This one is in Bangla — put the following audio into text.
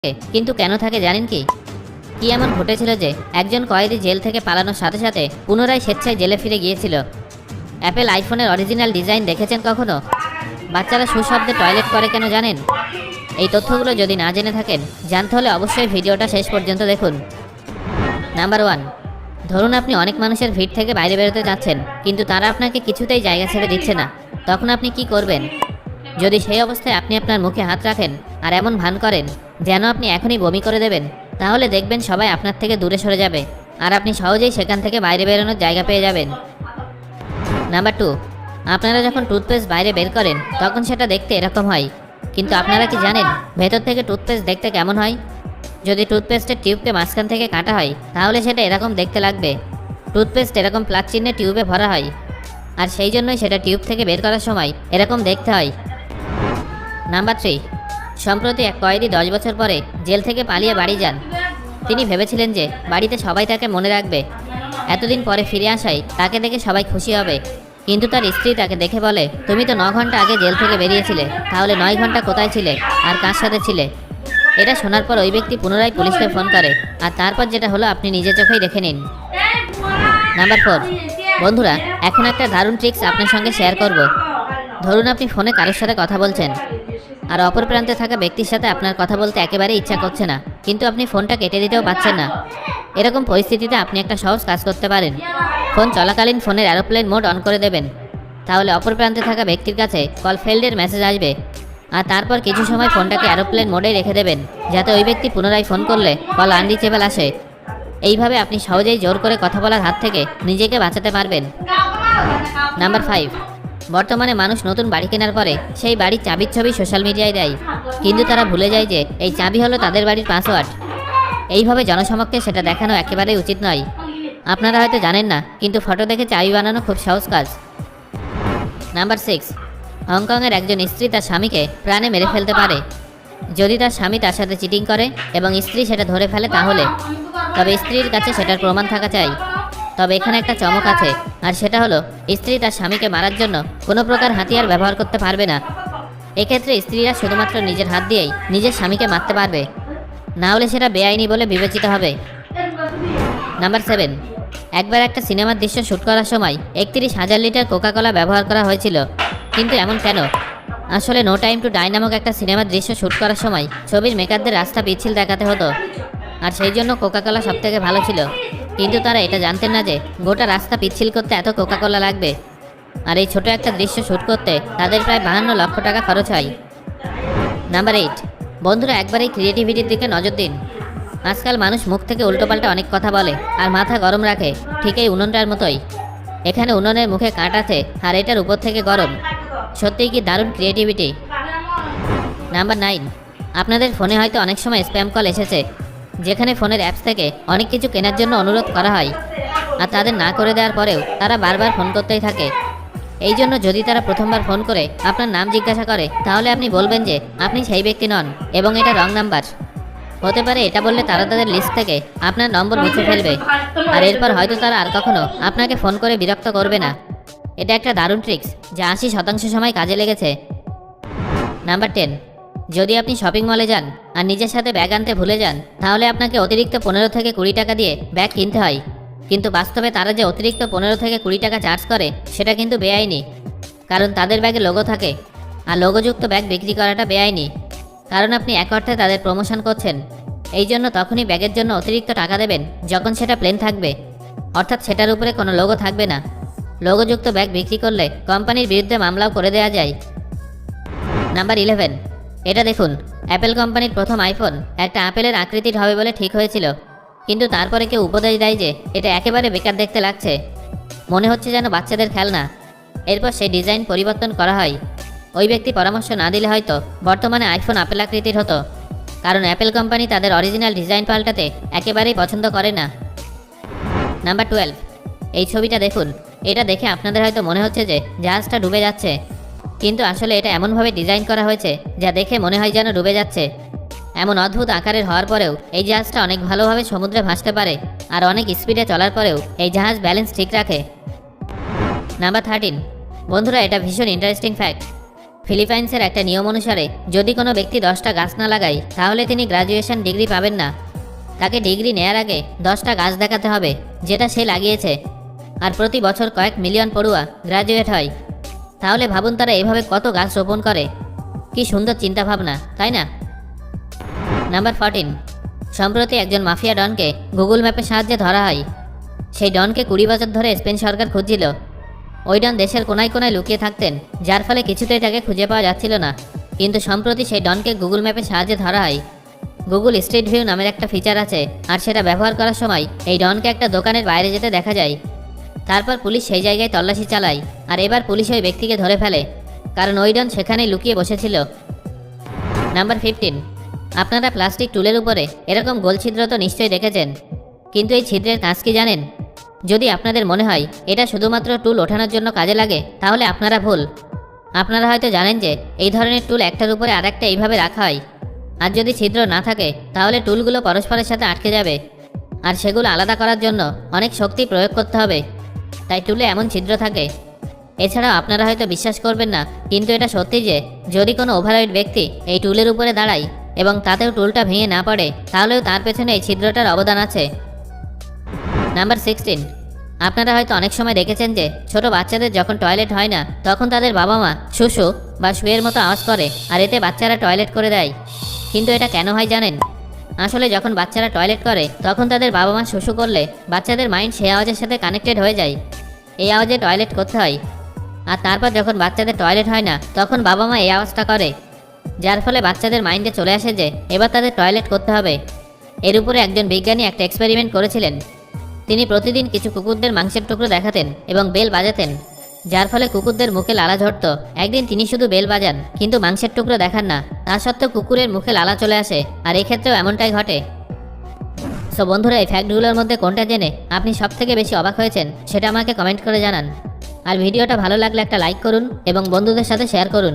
কিন্তু কেন থাকে জানেন কি? কি এমন ঘটেছিল যে একজন কয়েদি জেল থেকে পালানোর সাথে সাথে পুনরায় স্বেচ্ছায় জেলে ফিরে গিয়েছিল? অ্যাপেল আইফোনের অরিজিনাল ডিজাইন দেখেছেন কখনো? বাচ্চারা সুশব্দে টয়লেট করে কেন জানেন? এই তথ্যগুলো যদি না জেনে থাকেন, জানতে হলে অবশ্যই ভিডিওটা শেষ পর্যন্ত দেখুন। নাম্বার 1, ধরুন আপনি অনেক মানুষের ভিড় থেকে বাইরে বেরোতে যাচ্ছেন, কিন্তু তারা আপনাকে কিছুতেই জায়গা ছেড়ে দিচ্ছে না। তখন আপনি কি করবেন? যদি সেই অবস্থায় আপনি আপনার মুখে হাত রাখেন আর এমন ভান করেন যেন আপনি এখনই বমি করে দেবেন, তাহলে দেখবেন সবাই আপনার থেকে দূরে সরে যাবে আর আপনি সহজেই সেখান থেকে বাইরে বেরোনোর জায়গা পেয়ে যাবেন। নাম্বার 2, আপনারা যখন টুথপেস্ট বাইরে বের করেন তখন সেটা দেখতে এরকম হয়, কিন্তু আপনারা কি জানেন ভেতর থেকে টুথপেস্ট দেখতে কেমন হয়? যদি টুথপেস্টের টিউবকে মাঝখান থেকে কাটা হয় তাহলে সেটা এরকম দেখতে লাগবে। টুথপেস্ট এরকম প্লাগ চিহ্নে টিউবে ভরা হয়, আর সেই জন্যই সেটা টিউব থেকে বের করার সময় এরকম দেখতে হয়। নাম্বার 3, সম্প্রতি এক কয়েদি 10 বছর পরে জেল থেকে পালিয়ে বাড়ি যান। তিনি ভেবেছিলেন যে বাড়িতে সবাই তাকে মনে রাখবে, এতদিন পরে ফিরে আসায় তাকে দেখে সবাই খুশি হবে। কিন্তু তার স্ত্রী তাকে দেখে বলে, তুমি তো 9 ঘন্টা আগে জেল থেকে বেরিয়েছিলে, তাহলে 9 ঘন্টা কোথায় ছিলে আর কার সাথে ছিলে? এটা শোনার পর ওই ব্যক্তি পুনরায় পুলিশকে ফোন করে, আর তারপর যেটা হলো আপনি নিজের চোখেই দেখে নিন। নাম্বার 4, বন্ধুরা, এখন একটা দারুণ ট্রিক্স আপনার সঙ্গে শেয়ার করব। ধরুন আপনি ফোনে কারোর সাথে কথা বলছেন, আর অপর প্রান্তে থাকা ব্যক্তির সাথে আপনার কথা বলতে একেবারেই ইচ্ছা করছে না, কিন্তু আপনি ফোনটা কেটে দিতেও পারছেন না। এরকম পরিস্থিতিতে আপনি একটা সহজ কাজ করতে পারেন। ফোন চলাকালীন ফোনের এরোপ্লেন মোড অন করে দেবেন, তাহলে অপর প্রান্তে থাকা ব্যক্তির কাছে কল ফেল্ডের মেসেজ আসবে, আর তারপর কিছু সময় ফোনটাকে এরোপ্লেন মোডে রেখে দেবেন, যাতে ওই ব্যক্তি পুনরায় ফোন করলে কল আনরিচেবল আসে। এইভাবে আপনি সহজেই জোর করে কথা বলার হাত থেকে নিজেকে বাঁচাতে পারবেন। নাম্বার 5, বর্তমানে মানুষ নতুন বাড়ি কেনার পরে সেই বাড়ির চাবির ছবি সোশ্যাল মিডিয়ায় দেয়, কিন্তু তারা ভুলে যায় যে এই চাবি হলো তাদের বাড়ির পাসওয়ার্ড। এইভাবে জনসমক্ষে সেটা দেখানো একেবারেই উচিত নয়। আপনারা হয়তো জানেন না, কিন্তু ফটো দেখে চাবি বানানো খুব সহজ কাজ। নাম্বার 6, হংকংয়ের একজন স্ত্রী তার স্বামীকে প্রাণে মেরে ফেলতে পারে যদি তার স্বামী তার সাথে চিটিং করে এবং স্ত্রী সেটা ধরে ফেলে, তাহলে তবে স্ত্রীর কাছে সেটার প্রমাণ থাকা চাই। তবে এখানে একটা চমক আছে, আর সেটা হলো স্ত্রী তার স্বামীকে মারার জন্য কোনো প্রকার হাতিয়ার ব্যবহার করতে পারবে না। এক্ষেত্রে স্ত্রীরা শুধুমাত্র নিজের হাত দিয়েই নিজের স্বামীকে মারতে পারবে, না হলে সেটা বেআইনি বলে বিবেচিত হবে। নাম্বার 7, একবার একটা সিনেমার দৃশ্য শ্যুট করার সময় 31,000 লিটার কোকাকোলা ব্যবহার করা হয়েছিল। কিন্তু এমন কেন? আসলে নো টাইম টু ডাই নামক একটা সিনেমার দৃশ্য শ্যুট করার সময় ছবির মেকারদের রাস্তা পিচ্ছিল দেখাতে হতো, আর সেই জন্য কোকাকোলা সবথেকে ভালো ছিল। কিন্তু তারা এটা জানতেন না যে গোটা রাস্তা পিচ্ছিল করতে এত কোকাকোলা লাগবে, আর এই ছোট একটা দৃশ্য শ্যুট করতে তাদের প্রায় 52 লক্ষ টাকা খরচ হয়। নাম্বার 8, বন্ধুরা, একবার এই ক্রিয়েটিভিটির দিকে নজর দিন। আজকাল মানুষ মুখ থেকে উল্টোপাল্টা অনেক কথা বলে আর মাথা গরম রাখে, ঠিক এই উনুনটার মতোই। এখানে উনুনের মুখে কাঠ আছে আর এটার উপর থেকে গরম। সত্যিই কি দারুণ ক্রিয়েটিভিটি। নাম্বার 9, আপনাদের ফোনে হয়তো অনেক সময় স্প্যাম কল এসেছে, যেখানে ফোনের অ্যাপস থেকে অনেক কিছু কেনার জন্য অনুরোধ করা হয়, আর তাদের না করে দেওয়ার পরেও তারা বারবার ফোন করতেই থাকে। এই জন্য যদি তারা প্রথমবার ফোন করে আপনার নাম জিজ্ঞাসা করে, তাহলে আপনি বলবেন যে আপনি সেই ব্যক্তি নন এবং এটা রং নাম্বার। হতে পারে এটা বললে তারা তাদের লিস্ট থেকে আপনার নম্বর মুছে ফেলবে, আর এরপর হয়তো তারা আর কখনো আপনাকে ফোন করে বিরক্ত করবে না। এটা একটা দারুণ ট্রিক্স যা 80% সময় কাজে লেগেছে। নাম্বার 10, যদি আপনি শপিং মলে যান আর নিজের সাথে ব্যাগ আনতে ভুলে যান, তাহলে আপনাকে অতিরিক্ত 15 থেকে 20 টাকা দিয়ে ব্যাগ কিনতে হয়। কিন্তু বাস্তবে তারা যে অতিরিক্ত 15 থেকে 20 টাকা চার্জ করে সেটা কিন্তু বেআইনি, কারণ তাদের ব্যাগে লোগো থাকে, আর লোগোযুক্ত ব্যাগ বিক্রি করাটা বেআইনি, কারণ আপনি এক অর্থে তাদের প্রমোশন করছেন। এই জন্য তখনই ব্যাগের জন্য অতিরিক্ত টাকা দেবেন যখন সেটা প্লেন থাকবে, অর্থাৎ সেটার উপরে কোনো লোগো থাকবে না। লোগোযুক্ত ব্যাগ বিক্রি করলে কোম্পানির বিরুদ্ধে মামলাও করে দেওয়া যায়। নাম্বার 11, এটা দেখুন, অ্যাপেল কোম্পানির প্রথম আইফোন একটা আপেলের আকৃতির হবে বলে ঠিক হয়েছিল, কিন্তু তারপরে কেউ উপদেশ দেয় যে এটা একেবারে বেকার দেখতে লাগছে, মনে হচ্ছে যেন বাচ্চাদের খেলনা। এরপর সেই ডিজাইন পরিবর্তন করা হয়। ওই ব্যক্তি পরামর্শ না দিলে হয়তো বর্তমানে আইফোন আপেল আকৃতির হতো, কারণ অ্যাপেল কোম্পানি তাদের অরিজিনাল ডিজাইন পাল্টাতে একেবারেই পছন্দ করে না। নাম্বার 12, এই ছবিটা দেখুন। এটা দেখে আপনাদের হয়তো মনে হচ্ছে যে জাহাজটা ডুবে যাচ্ছে, কিন্তু আসলে এটা এমনভাবে ডিজাইন করা হয়েছে যা দেখে মনে হয় যেন ডুবে যাচ্ছে। এমন অদ্ভুত আকারের হওয়ার পরেও এই জাহাজটা অনেক ভালোভাবে সমুদ্রে ভাসতে পারে, আর অনেক স্পিডে চলার পরেও এই জাহাজ ব্যালেন্স ঠিক রাখে। নাম্বার 13, বন্ধুরা, এটা ভীষণ ইন্টারেস্টিং ফ্যাক্ট। ফিলিপাইন্সের একটা নিয়ম অনুসারে যদি কোনো ব্যক্তি 10টা গাছ না লাগায় তাহলে তিনি গ্র্যাজুয়েশন ডিগ্রি পাবেন না। তাকে ডিগ্রি নেয়ার আগে 10টা গাছ দেখাতে হবে যেটা সে লাগিয়েছে। আর প্রতি বছর কয়েক মিলিয়ন পড়ুয়া গ্র্যাজুয়েট হয়। তাহলে ভাবুন তারা এভাবে কত গাছ রোপণ করে। কি সুন্দর চিন্তাভাবনা, তাই না? নাম্বার 14। সম্প্রতি একজন মাফিয়া ডনকে গুগল ম্যাপের সাহায্যে ধরা হয়। সেই ডনকে 20 বছর ধরে স্পেন সরকার খুঁজছিল। ওই ডন দেশের কোনায় কোনায় লুকিয়ে থাকতেন, যার ফলে কিছুতেই তাকে খুঁজে পাওয়া যাচ্ছিল না। কিন্তু সম্প্রতি সেই ডনকে গুগল ম্যাপের সাহায্যে ধরা হয়। গুগল স্ট্রিট ভিউ নামের একটা ফিচার আছে, আর সেটা ব্যবহার করার সময় এই ডনকে একটা দোকানের বাইরে যেতে দেখা যায়। তারপর পুলিশ সেই জায়গায় তল্লাশি চালায়, আর এবার পুলিশ ওই ব্যক্তিকে ধরে ফেলে, কারণ ওই ডন সেখানেই লুকিয়ে বসেছিল। নাম্বার 15। আপনারা প্লাস্টিক টুলের উপরে এরকম গোল ছিদ্র তো নিশ্চয়ই দেখেছেন, কিন্তু এই ছিদ্রের কাজ কি জানেন? যদি আপনাদের মনে হয় এটা শুধুমাত্র টুল ওঠানোর জন্য কাজে লাগে, তাহলে আপনারা ভুল। আপনারা হয়তো জানেন যে এই ধরনের টুল একটার উপরে আরেকটা এইভাবে রাখা হয়, আর যদি ছিদ্র না থাকে তাহলে টুলগুলো পরস্পরের সাথে আটকে যাবে, আর সেগুলো আলাদা করার জন্য অনেক শক্তি প্রয়োগ করতে হবে। তাই টুলে এমন ছিদ্র থাকে। এছাড়াও আপনারা হয়তো বিশ্বাস করবেন না, কিন্তু এটা সত্যি যে যদি কোনো ওভারওয়েট ব্যক্তি এই টুলের উপরে দাঁড়ায় এবং তাতেও টুলটা ভেঙে না পড়ে, তাহলেও তার পেছনে এই ছিদ্রটার অবদান আছে। নাম্বার 16। আপনারা হয়তো অনেক সময় দেখেছেন যে ছোট বাচ্চাদের যখন টয়লেট হয় না, তখন তাদের বাবা মা শুশু বা শুয়ের মতো আওয়াজ করে, আর এতে বাচ্চারা টয়লেট করে দেয়। কিন্তু এটা কেন হয় জানেন? আসলে যখন বাচ্চারা টয়লেট করে তখন তাদের বাবা মা শুশু করলে বাচ্চাদের মাইন্ড সেই আওয়াজের সাথে কানেক্টেড হয়ে যায়। এই আওয়াজে টয়লেট করতে হয়। আর তারপর যখন বাচ্চাদের টয়লেট হয় না, তখন বাবা মা এই আওয়াজটা করে, যার ফলে বাচ্চাদের মাইন্ডে চলে আসে যে এবার তাদের টয়লেট করতে হবে। এর উপরে একজন বিজ্ঞানী একটা এক্সপেরিমেন্ট করেছিলেন। তিনি প্রতিদিন কিছু কুকুরদের মাংসের টুকরো দেখাতেন এবং বেল বাজাতেন, যার ফলে কুকুরদের মুখে লালা ঝরত। একদিন তিনি শুধু বেল বাজান কিন্তু মাংসের টুকরো দেখান না, তা সত্ত্বেও কুকুরের মুখে লালা চলে আসে, আর এক্ষেত্রেও এমনটাই ঘটে। সো বন্ধুরা, এই ফ্যাক্টগুলোর মধ্যে কোনটা জেনে আপনি সবথেকে বেশি অবাক হয়েছেন সেটা আমাকে কমেন্ট করে জানান। আর ভিডিওটা ভালো লাগলে একটা লাইক করুন এবং বন্ধুদের সাথে শেয়ার করুন।